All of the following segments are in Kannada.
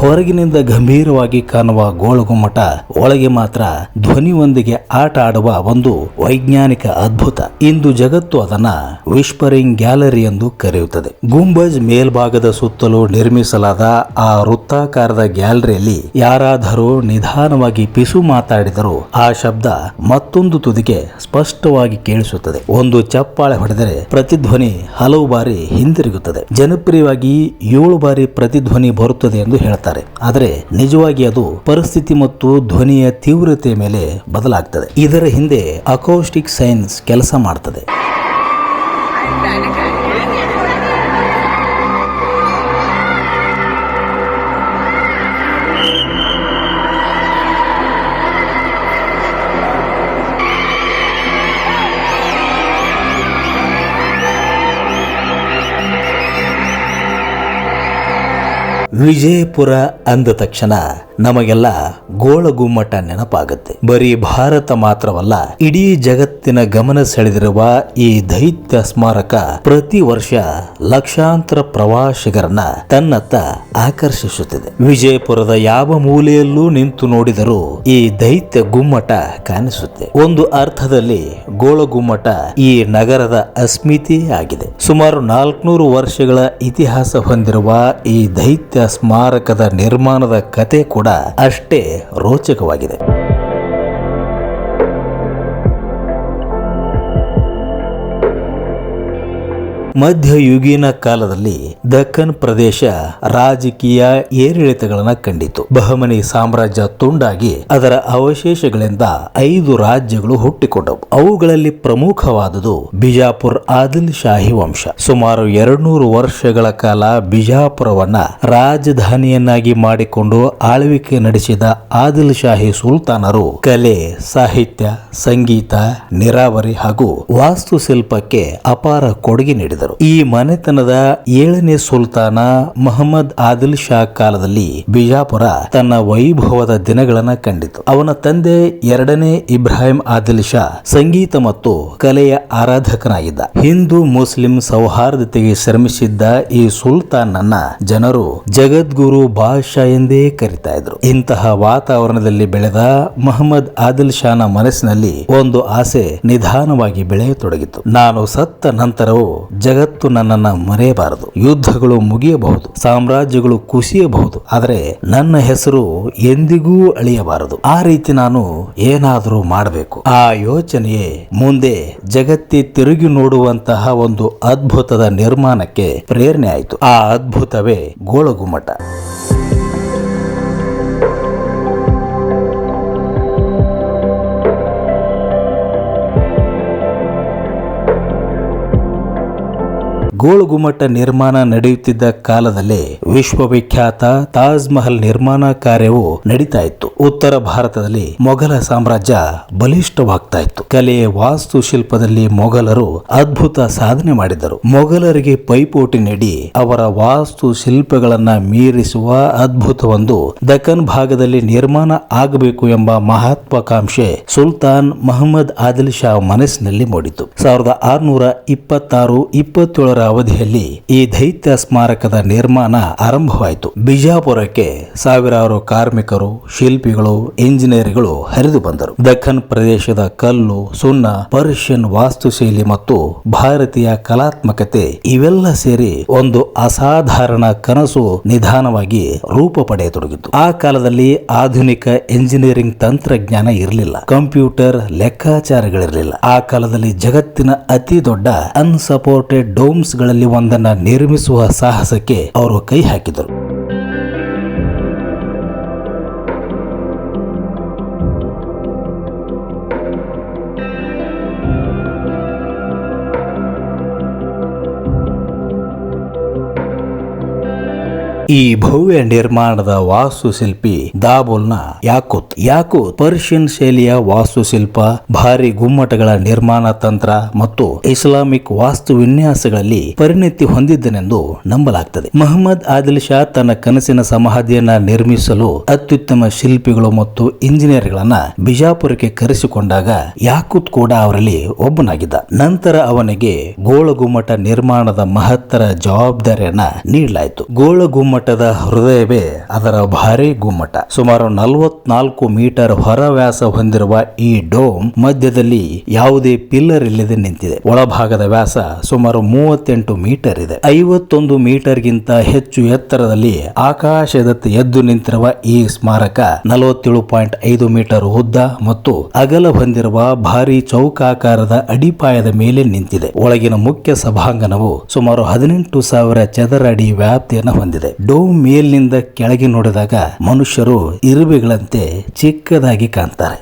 ಹೊರಗಿನಿಂದ ಗಂಭೀರವಾಗಿ ಕಾಣುವ ಗೋಳಗುಮ್ಮಟ ಒಳಗೆ ಮಾತ್ರ ಧ್ವನಿಯೊಂದಿಗೆ ಆಟ ಆಡುವ ಒಂದು ವೈಜ್ಞಾನಿಕ ಅದ್ಭುತ. ಇಂದು ಜಗತ್ತು ಅದನ್ನ ವಿಸ್ಪರಿಂಗ್ ಗ್ಯಾಲರಿ ಎಂದು ಕರೆಯುತ್ತದೆ. ಗುಂಬಜ್ ಮೇಲ್ಭಾಗದ ಸುತ್ತಲೂ ನಿರ್ಮಿಸಲಾದ ಆ ವೃತ್ತಾಕಾರದ ಗ್ಯಾಲರಿಯಲ್ಲಿ ಯಾರಾದರೂ ನಿಧಾನವಾಗಿ ಪಿಸು ಮಾತಾಡಿದರೂ ಆ ಶಬ್ದ ಮತ್ತೊಂದು ತುದಿಗೆ ಸ್ಪಷ್ಟವಾಗಿ ಕೇಳಿಸುತ್ತದೆ. ಒಂದು ಚಪ್ಪಾಳೆ ಹೊಡೆದರೆ ಪ್ರತಿಧ್ವನಿ ಹಲವು ಬಾರಿ ಹಿಂದಿರುಗುತ್ತದೆ. ಜನಪ್ರಿಯವಾಗಿ 7 ಬಾರಿ ಪ್ರತಿಧ್ವನಿ ಬರುತ್ತದೆ ಎಂದು ಹೇಳ್ತಾರೆ. ಆದರೆ ನಿಜವಾಗಿ ಅದು ಪರಿಸ್ಥಿತಿ ಮತ್ತು ಧ್ವನಿಯ ತೀವ್ರತೆಯ ಮೇಲೆ ಬದಲಾಗ್ತದೆ. ಇದರ ಹಿಂದೆ ಅಕೌಸ್ಟಿಕ್ ಸೈನ್ಸ್ ಕೆಲಸ ಮಾಡ್ತದೆ. ವಿಜಯಪುರ ಅಂದ ತಕ್ಷಣ ನಮಗೆಲ್ಲ ಗೋಳಗುಮ್ಮಟ ನೆನಪಾಗುತ್ತೆ. ಬರೀ ಭಾರತ ಮಾತ್ರವಲ್ಲ, ಇಡೀ ಜಗತ್ತಿನ ಗಮನ ಸೆಳೆದಿರುವ ಈ ದೈತ್ಯ ಸ್ಮಾರಕ ಪ್ರತಿ ವರ್ಷ ಲಕ್ಷಾಂತರ ಪ್ರವಾಸಿಗರನ್ನ ತನ್ನತ್ತ ಆಕರ್ಷಿಸುತ್ತಿದೆ. ವಿಜಯಪುರದ ಯಾವ ಮೂಲೆಯಲ್ಲೂ ನಿಂತು ನೋಡಿದರೂ ಈ ದೈತ್ಯ ಗುಮ್ಮಟ ಕಾಣಿಸುತ್ತೆ. ಒಂದು ಅರ್ಥದಲ್ಲಿ ಗೋಳಗುಮ್ಮಟ ಈ ನಗರದ ಅಸ್ಮಿತೆ ಆಗಿದೆ. ಸುಮಾರು 400 ವರ್ಷಗಳ ಇತಿಹಾಸ ಹೊಂದಿರುವ ಈ ದೈತ್ಯ ಸ್ಮಾರಕದ ನಿರ್ಮಾಣದ ಕತೆ ಕೂಡ ಅಷ್ಟೇ ರೋಚಕವಾಗಿದೆ. ಮಧ್ಯಯುಗೀನ ಕಾಲದಲ್ಲಿ ದಕ್ಕನ್ ಪ್ರದೇಶ ರಾಜಕೀಯ ಏರಿಳಿತಗಳನ್ನು ಕಂಡಿತು. ಬಹಮನಿ ಸಾಮ್ರಾಜ್ಯ ತುಂಡಾಗಿ ಅದರ ಅವಶೇಷಗಳಿಂದ 5 ರಾಜ್ಯಗಳು ಹುಟ್ಟಿಕೊಂಡವು. ಅವುಗಳಲ್ಲಿ ಪ್ರಮುಖವಾದುದು ಬಿಜಾಪುರ್ ಆದಿಲ್ ಶಾಹಿ ವಂಶ. ಸುಮಾರು 200 ವರ್ಷಗಳ ಕಾಲ ಬಿಜಾಪುರವನ್ನ ರಾಜಧಾನಿಯನ್ನಾಗಿ ಮಾಡಿಕೊಂಡು ಆಳ್ವಿಕೆ ನಡೆಸಿದ ಆದಿಲ್ ಶಾಹಿ ಸುಲ್ತಾನರು ಕಲೆ, ಸಾಹಿತ್ಯ, ಸಂಗೀತ, ನೀರಾವರಿ ಹಾಗೂ ವಾಸ್ತುಶಿಲ್ಪಕ್ಕೆ ಅಪಾರ ಕೊಡುಗೆ ನೀಡಿದರು. ಈ ಮನೆತನದ 7ನೇ ಸುಲ್ತಾನ ಮಹಮ್ಮದ್ ಆದಿಲ್ ಶಾ ಕಾಲದಲ್ಲಿ ಬಿಜಾಪುರ ತನ್ನ ವೈಭವದ ದಿನಗಳನ್ನ ಕಂಡಿತು. ಅವನ ತಂದೆ 2ನೇ ಇಬ್ರಾಹಿಂ ಆದಿಲ್ ಶಾ ಸಂಗೀತ ಮತ್ತು ಕಲೆಯ ಆರಾಧಕನಾಗಿದ್ದ. ಹಿಂದೂ ಮುಸ್ಲಿಂ ಸೌಹಾರ್ದತೆಗೆ ಶ್ರಮಿಸಿದ್ದ ಈ ಸುಲ್ತಾನನ್ನ ಜನರು ಜಗದ್ಗುರು ಬಾದ್ಶಾ ಎಂದೇ ಕರೀತಾ ಇದ್ರು. ಇಂತಹ ವಾತಾವರಣದಲ್ಲಿ ಬೆಳೆದ ಮಹಮ್ಮದ್ ಆದಿಲ್ ಶಾನ ಮನಸ್ಸಿನಲ್ಲಿ ಒಂದು ಆಸೆ ನಿಧಾನವಾಗಿ ಬೆಳೆಯತೊಡಗಿತು. ನಾನು ಸತ್ತ ನಂತರವೂ ಜಗತ್ತು ನನ್ನನ್ನ ಮರೆಯಬಾರದು. ಯುದ್ಧಗಳು ಮುಗಿಯಬಹುದು, ಸಾಮ್ರಾಜ್ಯಗಳು ಕುಸಿಯಬಹುದು, ಆದರೆ ನನ್ನ ಹೆಸರು ಎಂದಿಗೂ ಅಳಿಯಬಾರದು. ಆ ರೀತಿ ನಾನು ಏನಾದರೂ ಮಾಡಬೇಕು. ಆ ಯೋಚನೆಯೇ ಮುಂದೆ ಜಗತ್ತೇ ತಿರುಗಿ ನೋಡುವಂತಹ ಒಂದು ಅದ್ಭುತದ ನಿರ್ಮಾಣಕ್ಕೆ ಪ್ರೇರಣೆ ಆಯಿತು. ಆ ಅದ್ಭುತವೇ ಗೋಳಗುಮ್ಮಟ. ಗೋಳಗುಮ್ಮಟ ನಿರ್ಮಾಣ ನಡೆಯುತ್ತಿದ್ದ ಕಾಲದಲ್ಲೇ ವಿಶ್ವವಿಖ್ಯಾತ ತಾಜ್ ಮಹಲ್ ನಿರ್ಮಾಣ ಕಾರ್ಯವು ನಡೀತಾ ಇತ್ತು. ಉತ್ತರ ಭಾರತದಲ್ಲಿ ಮೊಘಲ ಸಾಮ್ರಾಜ್ಯ ಬಲಿಷ್ಠವಾಗ್ತಾ ಇತ್ತು. ಕಲೆ, ವಾಸ್ತುಶಿಲ್ಪದಲ್ಲಿ ಮೊಘಲರು ಅದ್ಭುತ ಸಾಧನೆ ಮಾಡಿದರು. ಮೊಘಲರಿಗೆ ಪೈಪೋಟಿ ನೀಡಿ ಅವರ ವಾಸ್ತುಶಿಲ್ಪಗಳನ್ನ ಮೀರಿಸುವ ಅದ್ಭುತವೊಂದು ದಕ್ಕನ್ ಭಾಗದಲ್ಲಿ ನಿರ್ಮಾಣ ಆಗಬೇಕು ಎಂಬ ಮಹತ್ವಾಕಾಂಕ್ಷೆ ಸುಲ್ತಾನ್ ಮಹಮ್ಮದ್ ಆದಿಲ್ ಶಾ ಮನಸ್ಸಿನಲ್ಲಿ ಮೂಡಿತು. 1626-27 ಅವಧಿಯಲ್ಲಿ ಈ ದೈತ್ಯ ಸ್ಮಾರಕದ ನಿರ್ಮಾಣ ಆರಂಭವಾಯಿತು. ಬಿಜಾಪುರಕ್ಕೆ ಸಾವಿರಾರು ಕಾರ್ಮಿಕರು, ಶಿಲ್ಪಿಗಳು, ಇಂಜಿನಿಯರ್ಗಳು ಹರಿದು ಬಂದರು. ದಕ್ಕನ್ ಪ್ರದೇಶದ ಕಲ್ಲು, ಸುಣ್ಣ, ಪರ್ಷಿಯನ್ ವಾಸ್ತುಶೈಲಿ ಮತ್ತು ಭಾರತೀಯ ಕಲಾತ್ಮಕತೆ ಇವೆಲ್ಲ ಸೇರಿ ಒಂದು ಅಸಾಧಾರಣ ಕನಸು ನಿಧಾನವಾಗಿ ರೂಪ ಪಡೆಯತೊಡಗಿತು. ಆ ಕಾಲದಲ್ಲಿ ಆಧುನಿಕ ಇಂಜಿನಿಯರಿಂಗ್ ತಂತ್ರಜ್ಞಾನ ಇರಲಿಲ್ಲ, ಕಂಪ್ಯೂಟರ್ ಲೆಕ್ಕಾಚಾರಗಳಿರಲಿಲ್ಲ. ಆ ಕಾಲದಲ್ಲಿ ಜಗತ್ತಿನ ಅತಿ ದೊಡ್ಡ ಅನ್ಸಪೋರ್ಟೆಡ್ ಡೋಮ್ಸ್ ಗಳಲ್ಲಿ ಒಂದನ್ನ ನಿರ್ಮಿಸುವ ಸಾಹಸಕ್ಕೆ ಅವರು ಕೈ ಹಾಕಿದರು. ಈ ಭವ್ಯ ನಿರ್ಮಾಣದ ವಾಸ್ತುಶಿಲ್ಪಿ ದಾಬೋಲ್ನ ಯಾಕೂತ್ ಪರ್ಷಿಯನ್ ಶೈಲಿಯ ವಾಸ್ತುಶಿಲ್ಪ, ಭಾರಿ ಗುಮ್ಮಟಗಳ ನಿರ್ಮಾಣ ತಂತ್ರ ಮತ್ತು ಇಸ್ಲಾಮಿಕ್ ವಾಸ್ತು ವಿನ್ಯಾಸಗಳಲ್ಲಿ ಪರಿಣತಿ ಹೊಂದಿದ್ದನೆಂದು ನಂಬಲಾಗ್ತದೆ. ಮಹಮ್ಮದ್ ಆದಿಲ್ ಶಾ ತನ್ನ ಕನಸಿನ ಸಮಾಧಿಯನ್ನ ನಿರ್ಮಿಸಲು ಅತ್ಯುತ್ತಮ ಶಿಲ್ಪಿಗಳು ಮತ್ತು ಇಂಜಿನಿಯರ್ಗಳನ್ನ ಬಿಜಾಪುರಕ್ಕೆ ಕರೆಸಿಕೊಂಡಾಗ ಯಾಕೂತ್ ಕೂಡ ಅವರಲ್ಲಿ ಒಬ್ಬನಾಗಿದ್ದ. ನಂತರ ಅವನಿಗೆ ಗೋಳಗುಮ್ಮಟ ನಿರ್ಮಾಣದ ಮಹತ್ತರ ಜವಾಬ್ದಾರಿಯನ್ನ ನೀಡಲಾಯಿತು. ಗೋಳಗುಮ್ಮಟ ಗುಮ್ಮಟದ ಹೃದಯವೇ ಅದರ ಭಾರಿ ಗುಮ್ಮಟ. ಸುಮಾರು 44 ಮೀಟರ್ ಹೊರವ್ಯಾಸ ಹೊಂದಿರುವ ಈ ಡೋಮ್ ಮಧ್ಯದಲ್ಲಿ ಯಾವುದೇ ಪಿಲ್ಲರ್ ಇಲ್ಲದೆ ನಿಂತಿದೆ. ಒಳಭಾಗದ ವ್ಯಾಸ ಸುಮಾರು 38 ಮೀಟರ್ ಇದೆ. 51 ಮೀಟರ್ಗಿಂತ ಹೆಚ್ಚು ಎತ್ತರದಲ್ಲಿ ಆಕಾಶದತ್ತ ಎದ್ದು ನಿಂತಿರುವ ಈ ಸ್ಮಾರಕ 47.5 ಮೀಟರ್ ಉದ್ದ ಮತ್ತು ಅಗಲ ಹೊಂದಿರುವ ಭಾರಿ ಚೌಕಾಕಾರದ ಅಡಿಪಾಯದ ಮೇಲೆ ನಿಂತಿದೆ. ಒಳಗಿನ ಮುಖ್ಯ ಸಭಾಂಗಣವು ಸುಮಾರು 18,000 ಚದರ ಅಡಿ ವ್ಯಾಪ್ತಿಯನ್ನು ಹೊಂದಿದೆ. ಡೋಮ್ ಮೇಲಿನಿಂದ ಕೆಳಗೆ ನೋಡಿದಾಗ ಮನುಷ್ಯರು ಇರುವೆಗಳಂತೆ ಚಿಕ್ಕದಾಗಿ ಕಾಣ್ತಾರೆ.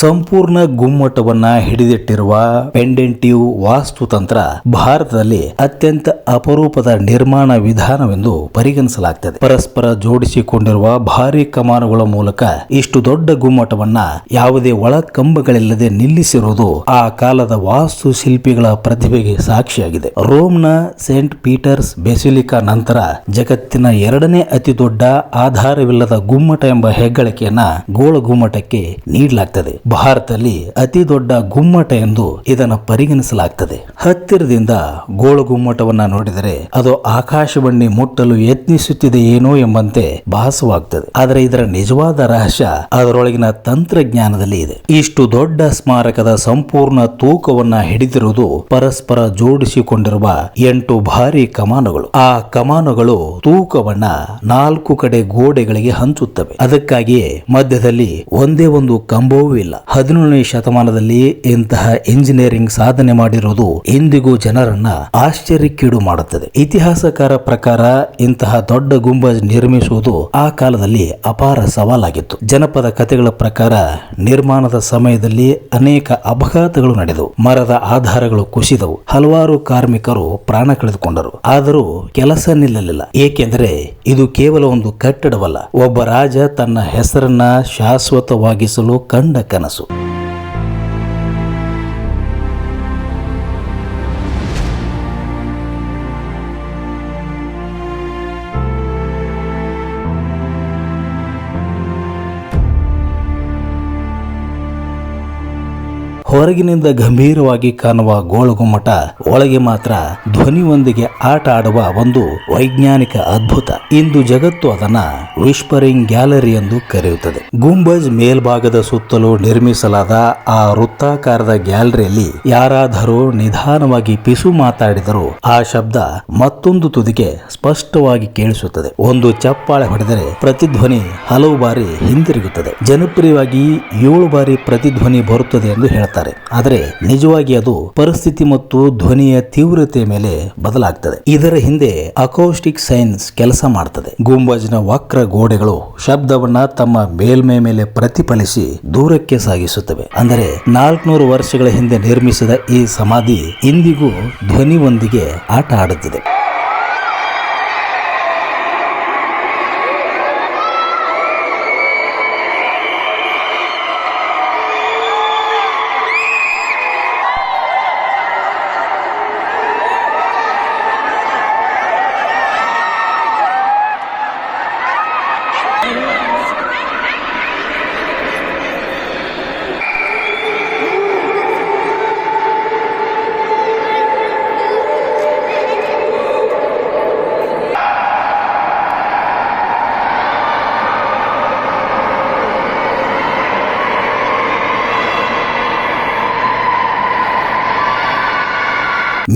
ಸಂಪೂರ್ಣ ಗುಮ್ಮಟವನ್ನ ಹಿಡಿದಿಟ್ಟಿರುವ ಪೆಂಡೆಂಟಿವ್ ವಾಸ್ತುತಂತ್ರ ಭಾರತದಲ್ಲಿ ಅತ್ಯಂತ ಅಪರೂಪದ ನಿರ್ಮಾಣ ವಿಧಾನವೆಂದು ಪರಿಗಣಿಸಲಾಗುತ್ತದೆ. ಪರಸ್ಪರ ಜೋಡಿಸಿಕೊಂಡಿರುವ ಭಾರಿ ಕಮಾನುಗಳ ಮೂಲಕ ಇಷ್ಟು ದೊಡ್ಡ ಗುಮ್ಮಟವನ್ನ ಯಾವುದೇ ಒಳಕಂಬಗಳಿಲ್ಲದೆ ನಿಲ್ಲಿಸಿರುವುದು ಆ ಕಾಲದ ವಾಸ್ತು ಶಿಲ್ಪಿಗಳ ಪ್ರತಿಭೆಗೆ ಸಾಕ್ಷಿಯಾಗಿದೆ. ರೋಮ್ನ ಸೇಂಟ್ ಪೀಟರ್ಸ್ ಬೆಸಿಲಿಕಾ ನಂತರ ಜಗತ್ತಿನ 2ನೇ ಅತಿ ದೊಡ್ಡ ಆಧಾರವಿಲ್ಲದ ಗುಮ್ಮಟ ಎಂಬ ಹೆಗ್ಗಳಿಕೆಯನ್ನ ಗೋಳ ಗುಮ್ಮಟಕ್ಕೆ ನೀಡಲಾಗುತ್ತದೆ. ಭಾರತದಲ್ಲಿ ಅತಿ ದೊಡ್ಡ ಗುಮ್ಮಟ ಎಂದು ಇದನ್ನು ಪರಿಗಣಿಸಲಾಗುತ್ತದೆ. ಹತ್ತಿರದಿಂದ ಗೋಳ ಗುಮ್ಮಟವನ್ನ ನೋಡಿದರೆ ಅದು ಆಕಾಶವನ್ನೇ ಮುಟ್ಟಲು ಯತ್ನಿಸುತ್ತಿದೆ ಏನೋ ಎಂಬಂತೆ ಭಾಸವಾಗುತ್ತದೆ. ಆದರೆ ಇದರ ನಿಜವಾದ ರಹಸ್ಯ ಅದರೊಳಗಿನ ತಂತ್ರಜ್ಞಾನದಲ್ಲಿ ಇದೆ. ಇಷ್ಟು ದೊಡ್ಡ ಸ್ಮಾರಕದ ಸಂಪೂರ್ಣ ತೂಕವನ್ನ ಹಿಡಿದಿರುವುದು ಪರಸ್ಪರ ಜೋಡಿಸಿಕೊಂಡಿರುವ 8 ಭಾರಿ ಕಮಾನುಗಳು. ಆ ಕಮಾನುಗಳು ತೂಕವನ್ನ 4 ಕಡೆ ಗೋಡೆಗಳಿಗೆ ಹಂಚುತ್ತವೆ. ಅದಕ್ಕಾಗಿಯೇ ಮಧ್ಯದಲ್ಲಿ ಒಂದೇ ಒಂದು ಕಂಬವೂ ಇಲ್ಲ. 17ನೇ ಶತಮಾನದಲ್ಲಿ ಇಂತಹ ಇಂಜಿನಿಯರಿಂಗ್ ಸಾಧನೆ ಮಾಡಿರುವುದು ಇಂದಿಗೂ ಜನರನ್ನ ಆಶ್ಚರ್ಯಕ್ಕೀಡು ಮಾಡುತ್ತದೆ. ಇತಿಹಾಸಕಾರ ಪ್ರಕಾರ ಇಂತಹ ದೊಡ್ಡ ಗುಂಬಜ್ ನಿರ್ಮಿಸುವುದು ಆ ಕಾಲದಲ್ಲಿ ಅಪಾರ ಸವಾಲಾಗಿತ್ತು. ಜನಪದ ಕಥೆಗಳ ಪ್ರಕಾರ ನಿರ್ಮಾಣದ ಸಮಯದಲ್ಲಿ ಅನೇಕ ಅಪಘಾತಗಳು ನಡೆದವು. ಮರದ ಆಧಾರಗಳು ಕುಸಿದವು. ಹಲವಾರು ಕಾರ್ಮಿಕರು ಪ್ರಾಣ ಕಳೆದುಕೊಂಡರು. ಆದರೂ ಕೆಲಸ ನಿಲ್ಲಲಿಲ್ಲ. ಏಕೆಂದರೆ ಇದು ಕೇವಲ ಒಂದು ಕಟ್ಟಡವಲ್ಲ, ಒಬ್ಬ ರಾಜ ತನ್ನ ಹೆಸರನ್ನ ಶಾಶ್ವತವಾಗಿಸಲು ಕಂಡ ಕನಸು. ಹೊರಗಿನಿಂದ ಗಂಭೀರವಾಗಿ ಕಾಣುವ ಗೋಳಗುಮ್ಮಟ ಒಳಗೆ ಮಾತ್ರ ಧ್ವನಿಯೊಂದಿಗೆ ಆಟ ಆಡುವ ಒಂದು ವೈಜ್ಞಾನಿಕ ಅದ್ಭುತ. ಇಂದು ಜಗತ್ತು ಅದನ್ನ ವಿಸ್ಪರಿಂಗ್ ಗ್ಯಾಲರಿ ಎಂದು ಕರೆಯುತ್ತದೆ. ಗುಂಬಜ್ ಮೇಲ್ಭಾಗದ ಸುತ್ತಲೂ ನಿರ್ಮಿಸಲಾದ ಆ ವೃತ್ತಾಕಾರದ ಗ್ಯಾಲರಿಯಲ್ಲಿ ಯಾರಾದರೂ ನಿಧಾನವಾಗಿ ಪಿಸು ಮಾತಾಡಿದರೂ ಆ ಶಬ್ದ ಮತ್ತೊಂದು ತುದಿಗೆ ಸ್ಪಷ್ಟವಾಗಿ ಕೇಳಿಸುತ್ತದೆ. ಒಂದು ಚಪ್ಪಾಳೆ ಹೊಡೆದರೆ ಪ್ರತಿಧ್ವನಿ ಹಲವು ಬಾರಿ ಹಿಂದಿರುಗುತ್ತದೆ. ಜನಪ್ರಿಯವಾಗಿ 7 ಬಾರಿ ಪ್ರತಿಧ್ವನಿ ಬರುತ್ತದೆ ಎಂದು ಹೇಳ್ತಾರೆ. ಆದರೆ ನಿಜವಾಗಿ ಅದು ಪರಿಸ್ಥಿತಿ ಮತ್ತು ಧ್ವನಿಯ ತೀವ್ರತೆ ಮೇಲೆ ಬದಲಾಗ್ತದೆ. ಇದರ ಹಿಂದೆ ಅಕೌಸ್ಟಿಕ್ ಸೈನ್ಸ್ ಕೆಲಸ ಮಾಡ್ತದೆ. ಗುಂಬಜ್ನ ವಕ್ರ ಗೋಡೆಗಳು ಶಬ್ದವನ್ನ ತಮ್ಮ ಮೇಲ್ಮೈ ಮೇಲೆ ಪ್ರತಿಫಲಿಸಿ ದೂರಕ್ಕೆ ಸಾಗಿಸುತ್ತವೆ. ಅಂದರೆ 400 ವರ್ಷಗಳ ಹಿಂದೆ ನಿರ್ಮಿಸಿದ ಈ ಸಮಾಧಿ ಇಂದಿಗೂ ಧ್ವನಿಯೊಂದಿಗೆ ಆಟ ಆಡುತ್ತಿದೆ.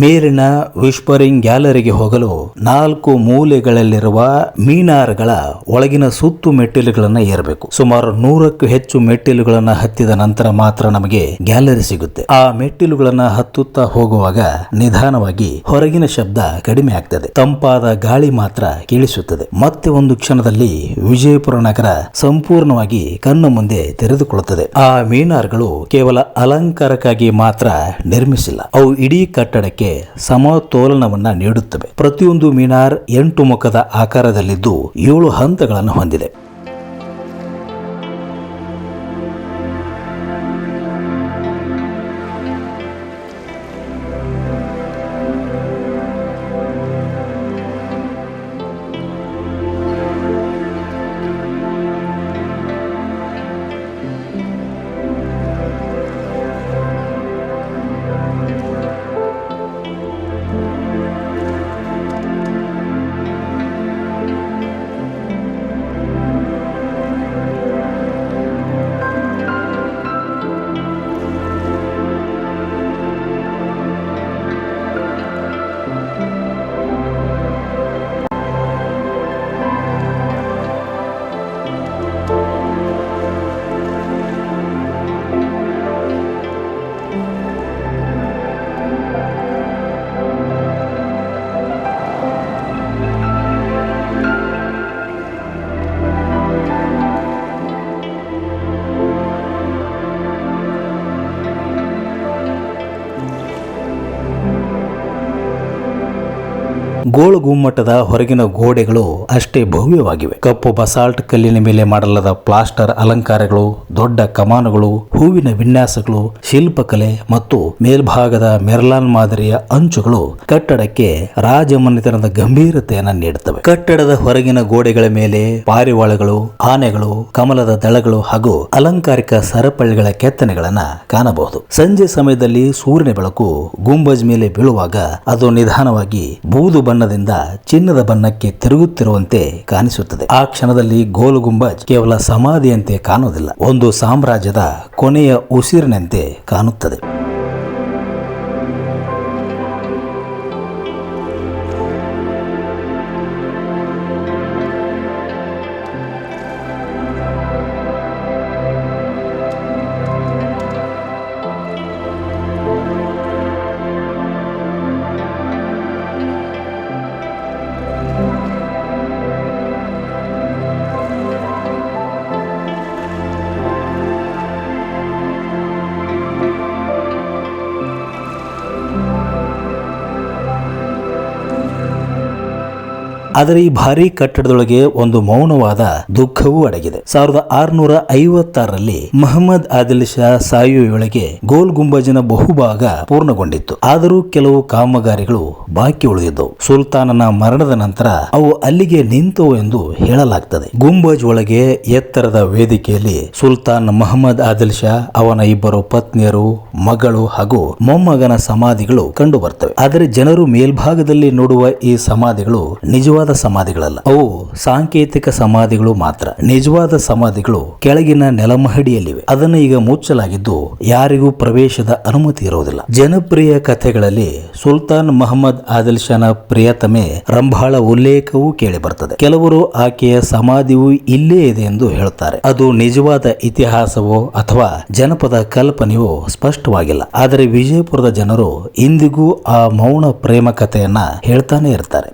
ಮೇಲಿನ ವಿಸ್ಪರಿಂಗ್ ಗ್ಯಾಲರಿಗೆ ಹೋಗಲು 4 ಮೂಲೆಗಳಲ್ಲಿರುವ ಮೀನಾರ್ಗಳ ಒಳಗಿನ ಸುತ್ತು ಮೆಟ್ಟಿಲುಗಳನ್ನು ಏರಬೇಕು. ಸುಮಾರು 100ಕ್ಕೂ ಹೆಚ್ಚು ಮೆಟ್ಟಿಲುಗಳನ್ನು ಹತ್ತಿದ ನಂತರ ಮಾತ್ರ ನಮಗೆ ಗ್ಯಾಲರಿ ಸಿಗುತ್ತೆ. ಆ ಮೆಟ್ಟಿಲುಗಳನ್ನು ಹತ್ತುತ್ತಾ ಹೋಗುವಾಗ ನಿಧಾನವಾಗಿ ಹೊರಗಿನ ಶಬ್ದ ಕಡಿಮೆ ಆಗ್ತದೆ. ತಂಪಾದ ಗಾಳಿ ಮಾತ್ರ ಕೇಳಿಸುತ್ತದೆ. ಮತ್ತೆ ಒಂದು ಕ್ಷಣದಲ್ಲಿ ವಿಜಯಪುರ ನಗರ ಸಂಪೂರ್ಣವಾಗಿ ಕಣ್ಣು ಮುಂದೆ ತೆರೆದುಕೊಳ್ಳುತ್ತದೆ. ಆ ಮೀನಾರ್ಗಳು ಕೇವಲ ಅಲಂಕಾರಕ್ಕಾಗಿ ಮಾತ್ರ ನಿರ್ಮಿಸಿಲ್ಲ, ಅವು ಇಡೀ ಕಟ್ಟಡಕ್ಕೆ ಸಮತೋಲನವನ್ನ ನೀಡುತ್ತವೆ. ಪ್ರತಿಯೊಂದು ಮೀನಾರ್ 8 ಮುಖದ ಆಕಾರದಲ್ಲಿದ್ದು 7 ಹಂತಗಳನ್ನು ಹೊಂದಿದೆ. ಗೋಳು ಗುಮ್ಮಟದ ಹೊರಗಿನ ಗೋಡೆಗಳು ಅಷ್ಟೇ ಭವ್ಯವಾಗಿವೆ. ಕಪ್ಪು ಬಸಾಲ್ಟ್ ಕಲ್ಲಿನ ಮೇಲೆ ಮಾಡಲಾದ ಪ್ಲಾಸ್ಟರ್ ಅಲಂಕಾರಗಳು, ದೊಡ್ಡ ಕಮಾನುಗಳು, ಹೂವಿನ ವಿನ್ಯಾಸಗಳು, ಶಿಲ್ಪಕಲೆ ಮತ್ತು ಮೇಲ್ಭಾಗದ ಮೆರ್ಲಾನ್ ಮಾದರಿಯ ಅಂಚುಗಳು ಕಟ್ಟಡಕ್ಕೆ ರಾಜಮನೆತನದ ಗಂಭೀರತೆಯನ್ನು ನೀಡುತ್ತವೆ. ಕಟ್ಟಡದ ಹೊರಗಿನ ಗೋಡೆಗಳ ಮೇಲೆ ಪಾರಿವಾಳಗಳು, ಆನೆಗಳು, ಕಮಲದ ದಳಗಳು ಹಾಗೂ ಅಲಂಕಾರಿಕ ಸರಪಳಿಗಳ ಕೆತ್ತನೆಗಳನ್ನ ಕಾಣಬಹುದು. ಸಂಜೆ ಸಮಯದಲ್ಲಿ ಸೂರ್ಯನ ಬೆಳಕು ಗುಂಬಜ್ ಮೇಲೆ ಬೀಳುವಾಗ ಅದು ನಿಧಾನವಾಗಿ ಬೂದು ಬಣ್ಣದಿಂದ ಚಿನ್ನದ ಬಣ್ಣಕ್ಕೆ ತಿರುಗುತ್ತಿರುವಂತೆ ಕಾಣಿಸುತ್ತದೆ. ಆ ಕ್ಷಣದಲ್ಲಿ ಗೋಲ್ ಗುಂಬಜ್ ಕೇವಲ ಸಮಾಧಿಯಂತೆ ಕಾಣುವುದಿಲ್ಲ, ಒಂದು ಸಾಮ್ರಾಜ್ಯದ ಕೊನೆಯ ಉಸಿರಿನಂತೆ ಕಾಣುತ್ತದೆ. ಆದರೆ ಈ ಭಾರೀ ಕಟ್ಟಡದೊಳಗೆ ಒಂದು ಮೌನವಾದ ದುಃಖವೂ ಅಡಗಿದೆ. 1656ರಲ್ಲಿ ಮೊಹಮ್ಮದ್ ಆದಿಲ್ ಶಾ ಸಾಯುವ ವೇಳೆಗೆ ಗೋಲ್ ಗುಂಬಜಿನ ಬಹುಭಾಗ ಪೂರ್ಣಗೊಂಡಿತ್ತು. ಆದರೂ ಕೆಲವು ಕಾಮಗಾರಿಗಳು ಬಾಕಿ ಉಳಿದಿದ್ದವು. ಸುಲ್ತಾನನ ಮರಣದ ನಂತರ ಅವು ಅಲ್ಲಿಗೆ ನಿಂತವು ಎಂದು ಹೇಳಲಾಗ್ತದೆ. ಗುಂಬಜ್ ಒಳಗೆ ಎತ್ತರದ ವೇದಿಕೆಯಲ್ಲಿ ಸುಲ್ತಾನ್ ಮೊಹಮ್ಮದ್ ಆದಿಲ್ ಶಾ, ಅವನ ಇಬ್ಬರು ಪತ್ನಿಯರು, ಮಗಳು ಹಾಗೂ ಮೊಮ್ಮಗನ ಸಮಾಧಿಗಳು ಕಂಡು ಬರ್ತವೆ. ಆದರೆ ಜನರು ಮೇಲ್ಭಾಗದಲ್ಲಿ ನೋಡುವ ಈ ಸಮಾಧಿಗಳು ನಿಜವಾದ ಸಮಾಧಿಗಳಲ್ಲ, ಅವು ಸಾಂಕೇತಿಕ ಸಮಾಧಿಗಳು ಮಾತ್ರ. ನಿಜವಾದ ಸಮಾಧಿಗಳು ಕೆಳಗಿನ ನೆಲಮಹಡಿಯಲ್ಲಿವೆ. ಅದನ್ನು ಈಗ ಮುಚ್ಚಲಾಗಿದ್ದು ಯಾರಿಗೂ ಪ್ರವೇಶದ ಅನುಮತಿ ಇರುವುದಿಲ್ಲ. ಜನಪ್ರಿಯ ಕಥೆಗಳಲ್ಲಿ ಸುಲ್ತಾನ್ ಮೊಹಮ್ಮದ್ ಆದಿಲ್ ಶಾನ ಪ್ರಿಯತಮೆ ರಂಭಾಳ ಉಲ್ಲೇಖವೂ ಕೇಳಿ ಬರ್ತದೆ. ಕೆಲವರು ಆಕೆಯ ಸಮಾಧಿಯೂ ಇಲ್ಲೇ ಇದೆ ಎಂದು ಹೇಳುತ್ತಾರೆ. ಅದು ನಿಜವಾದ ಇತಿಹಾಸವೋ ಅಥವಾ ಜನಪದ ಕಲ್ಪನೆಯೋ ಸ್ಪಷ್ಟವಾಗಿಲ್ಲ. ಆದರೆ ವಿಜಯಪುರದ ಜನರು ಇಂದಿಗೂ ಆ ಮೌನ ಪ್ರೇಮ ಕಥೆಯನ್ನ ಹೇಳ್ತಾನೆ ಇರ್ತಾರೆ.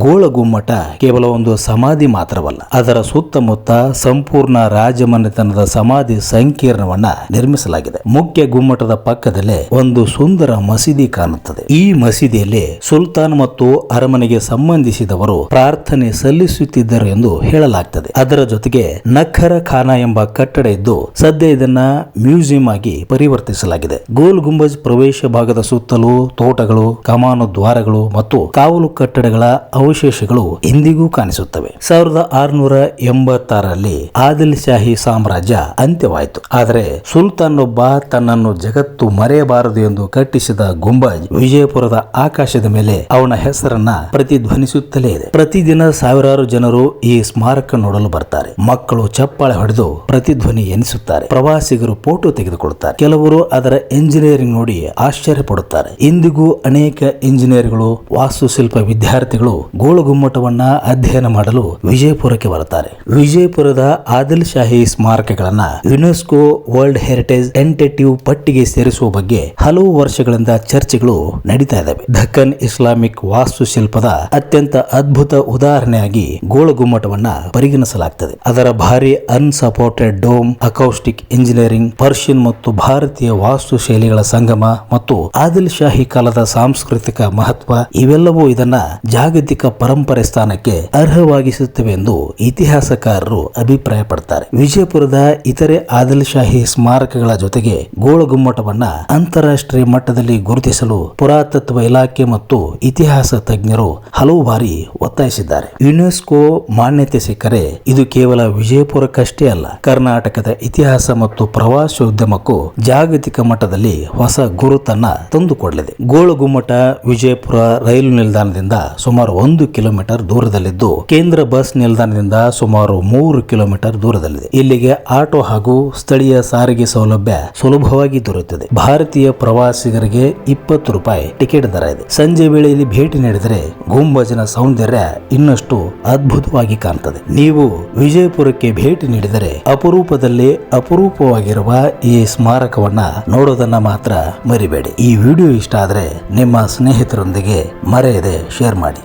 ಗೋಳಗುಮ್ಮಟ ಕೇವಲ ಒಂದು ಸಮಾಧಿ ಮಾತ್ರವಲ್ಲ, ಅದರ ಸುತ್ತಮುತ್ತ ಸಂಪೂರ್ಣ ರಾಜಮನೆತನದ ಸಮಾಧಿ ಸಂಕೀರ್ಣವನ್ನ ನಿರ್ಮಿಸಲಾಗಿದೆ. ಮುಖ್ಯ ಗುಮ್ಮಟದ ಪಕ್ಕದಲ್ಲೇ ಒಂದು ಸುಂದರ ಮಸೀದಿ ಕಾಣುತ್ತದೆ. ಈ ಮಸೀದಿಯಲ್ಲಿ ಸುಲ್ತಾನ್ ಮತ್ತು ಅರಮನೆಗೆ ಸಂಬಂಧಿಸಿದವರು ಪ್ರಾರ್ಥನೆ ಸಲ್ಲಿಸುತ್ತಿದ್ದರು ಎಂದು ಹೇಳಲಾಗ್ತದೆ. ಅದರ ಜೊತೆಗೆ ನಖರ ಖಾನ ಎಂಬ ಕಟ್ಟಡ ಇದ್ದು ಸದ್ಯ ಇದನ್ನ ಮ್ಯೂಸಿಯಂ ಆಗಿ ಪರಿವರ್ತಿಸಲಾಗಿದೆ. ಗೋಲ್ ಗುಂಬಜ್ ಪ್ರವೇಶ ಭಾಗದ ಸುತ್ತಲೂ ತೋಟಗಳು, ಕಮಾನು ದ್ವಾರಗಳು ಮತ್ತು ಕಾವಲು ಕಟ್ಟಡಗಳ ಅವಶೇಷಗಳು ಇಂದಿಗೂ ಕಾಣಿಸುತ್ತವೆ. 1686ರಲ್ಲಿ ಆದಿಲ್ ಶಾಹಿ ಸಾಮ್ರಾಜ್ಯ ಅಂತ್ಯವಾಯಿತು. ಆದರೆ ಸುಲ್ತಾನ್ ಒಬ್ಬ ತನ್ನನ್ನು ಜಗತ್ತು ಮರೆಯಬಾರದು ಎಂದು ಕಟ್ಟಿಸಿದ ಗುಂಬಜ್ ವಿಜಯಪುರದ ಆಕಾಶದ ಮೇಲೆ ಅವನ ಹೆಸರನ್ನ ಪ್ರತಿಧ್ವನಿಸುತ್ತಲೇ ಇದೆ. ಪ್ರತಿದಿನ ಸಾವಿರಾರು ಜನರು ಈ ಸ್ಮಾರಕ ನೋಡಲು ಬರ್ತಾರೆ. ಮಕ್ಕಳು ಚಪ್ಪಾಳೆ ಹೊಡೆದು ಪ್ರತಿಧ್ವನಿ ಎನಿಸುತ್ತಾರೆ. ಪ್ರವಾಸಿಗರು ಫೋಟೋ ತೆಗೆದುಕೊಳ್ಳುತ್ತಾರೆ. ಕೆಲವರು ಅದರ ಇಂಜಿನಿಯರಿಂಗ್ ನೋಡಿ ಆಶ್ಚರ್ಯ ಪಡುತ್ತಾರೆ. ಇಂದಿಗೂ ಅನೇಕ ಇಂಜಿನಿಯರ್ಗಳು, ವಾಸ್ತುಶಿಲ್ಪ ವಿದ್ಯಾರ್ಥಿಗಳು ಗೋಳಗುಮ್ಮಟವನ್ನ ಅಧ್ಯಯನ ಮಾಡಲು ವಿಜಯಪುರಕ್ಕೆ ಬರುತ್ತಾರೆ. ವಿಜಯಪುರದ Adil Shahi ಸ್ಮಾರಕಗಳನ್ನ UNESCO world heritage tentative ಪಟ್ಟಿಗೆ ಸೇರಿಸುವ ಬಗ್ಗೆ ಹಲವು ವರ್ಷಗಳಿಂದ ಚರ್ಚೆಗಳು ನಡೀತಾ ಇದ್ದಾವೆ. ದಕ್ಕನ್ ಇಸ್ಲಾಮಿಕ್ ವಾಸ್ತುಶಿಲ್ಪದ ಅತ್ಯಂತ ಅದ್ಭುತ ಉದಾಹರಣೆಯಾಗಿ ಗೋಳಗುಮ್ಮಟವನ್ನ ಪರಿಗಣಿಸಲಾಗುತ್ತದೆ. ಅದರ ಭಾರಿ ಅನ್ಸಪೋರ್ಟೆಡ್ ಡೋಮ್, ಅಕೌಸ್ಟಿಕ್ ಇಂಜಿನಿಯರಿಂಗ್, ಪರ್ಷಿಯನ್ ಮತ್ತು ಭಾರತೀಯ ವಾಸ್ತು ಶೈಲಿಗಳ ಸಂಗಮ ಮತ್ತು ಆದಿಲ್ ಶಾಹಿ ಕಾಲದ ಸಾಂಸ್ಕೃತಿಕ ಮಹತ್ವ ಇವೆಲ್ಲವೂ ಇದನ್ನ ಜಾಗತಿಕ ಪರಂಪರೆ ಸ್ಥಾನಕ್ಕೆ ಅರ್ಹವಾಗಿಸುತ್ತವೆ ಎಂದು ಇತಿಹಾಸಕಾರರು ಅಭಿಪ್ರಾಯ ಪಡ್ತಾರೆ. ವಿಜಯಪುರದ ಇತರೆ ಆದಿಲ್ ಶಾಹಿ ಸ್ಮಾರಕಗಳ ಜೊತೆಗೆ ಗೋಳಗುಮ್ಮಟವನ್ನ ಅಂತಾರಾಷ್ಟ್ರೀಯ ಮಟ್ಟದಲ್ಲಿ ಗುರುತಿಸಲು ಪುರಾತತ್ವ ಇಲಾಖೆ ಮತ್ತು ಇತಿಹಾಸ ತಜ್ಞರು ಹಲವು ಬಾರಿ ಒತ್ತಾಯಿಸಿದ್ದಾರೆ. ಯುನೆಸ್ಕೋ ಮಾನ್ಯತೆ ಸಿಕ್ಕರೆ ಇದು ಕೇವಲ ವಿಜಯಪುರಕ್ಕಷ್ಟೇ ಅಲ್ಲ, ಕರ್ನಾಟಕದ ಇತಿಹಾಸ ಮತ್ತು ಪ್ರವಾಸೋದ್ಯಮಕ್ಕೂ ಜಾಗತಿಕ ಮಟ್ಟದಲ್ಲಿ ಹೊಸ ಗುರುತನ್ನ ತಂದುಕೊಡಲಿದೆ. ಗೋಳಗುಮ್ಮಟ ವಿಜಯಪುರ ರೈಲು ನಿಲ್ದಾಣದಿಂದ ಸುಮಾರು 1 1 ಕಿಲೋಮೀಟರ್ ದೂರದಲ್ಲಿದ್ದು ಕೇಂದ್ರ ಬಸ್ ನಿಲ್ದಾಣದಿಂದ ಸುಮಾರು 3 ಕಿಲೋಮೀಟರ್ ದೂರದಲ್ಲಿದೆ. ಇಲ್ಲಿಗೆ ಆಟೋ ಹಾಗೂ ಸ್ಥಳೀಯ ಸಾರಿಗೆ ಸೌಲಭ್ಯ ಸುಲಭವಾಗಿ ದೊರೆಯುತ್ತದೆ. ಭಾರತೀಯ ಪ್ರವಾಸಿಗರಿಗೆ 20 ರೂಪಾಯಿ ಟಿಕೆಟ್ ದರ ಇದೆ. ಸಂಜೆ ವೇಳೆಯಲ್ಲಿ ಭೇಟಿ ನೀಡಿದರೆ ಗುಂಬಜಿನ ಸೌಂದರ್ಯ ಇನ್ನಷ್ಟು ಅದ್ಭುತವಾಗಿ ಕಾಣುತ್ತದೆ. ನೀವು ವಿಜಯಪುರಕ್ಕೆ ಭೇಟಿ ನೀಡಿದರೆ ಅಪರೂಪದಲ್ಲಿ ಅಪರೂಪವಾಗಿರುವ ಈ ಸ್ಮಾರಕವನ್ನ ನೋಡೋದನ್ನ ಮಾತ್ರ ಮರಿಬೇಡಿ. ಈ ವಿಡಿಯೋ ಇಷ್ಟ ಆದ್ರೆ ನಿಮ್ಮ ಸ್ನೇಹಿತರೊಂದಿಗೆ ಮರೆಯದೆ ಶೇರ್ ಮಾಡಿ.